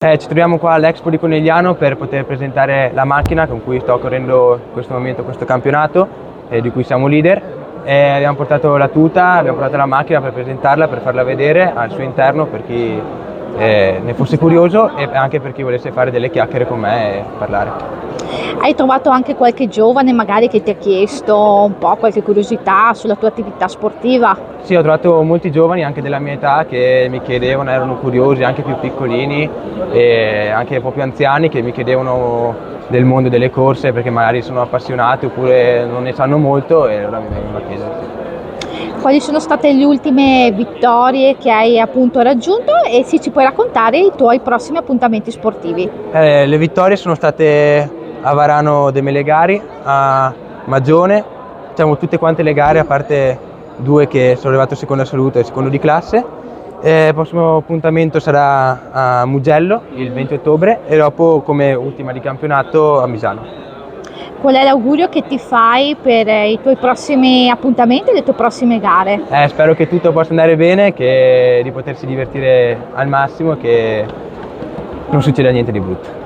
Ci troviamo qua all'Expo di Conegliano per poter presentare la macchina con cui sto correndo in questo momento questo campionato, di cui siamo leader. Abbiamo portato la tuta, abbiamo portato la macchina per presentarla, per farla vedere al suo interno per chi ne fosse curioso e anche per chi volesse fare delle chiacchiere con me e parlare. Hai trovato anche qualche giovane magari che ti ha chiesto un po' qualche curiosità sulla tua attività sportiva? Sì, ho trovato molti giovani anche della mia età che mi chiedevano, erano curiosi, anche più piccolini e anche un po' più anziani che mi chiedevano del mondo delle corse perché magari sono appassionati oppure non ne sanno molto e allora mi vengono a chiedere. Sì. Quali sono state le ultime vittorie che hai appunto raggiunto e se ci puoi raccontare i tuoi prossimi appuntamenti sportivi? Le vittorie sono state a Varano de' Melegari, a Magione, facciamo tutte quante le gare a parte due che sono arrivato secondo assoluto e secondo di classe. Il prossimo appuntamento sarà a Mugello il 20 ottobre e dopo come ultima di campionato a Misano. Qual è l'augurio che ti fai per i tuoi prossimi appuntamenti e le tue prossime gare? Spero che tutto possa andare bene, di potersi divertire al massimo e che non succeda niente di brutto.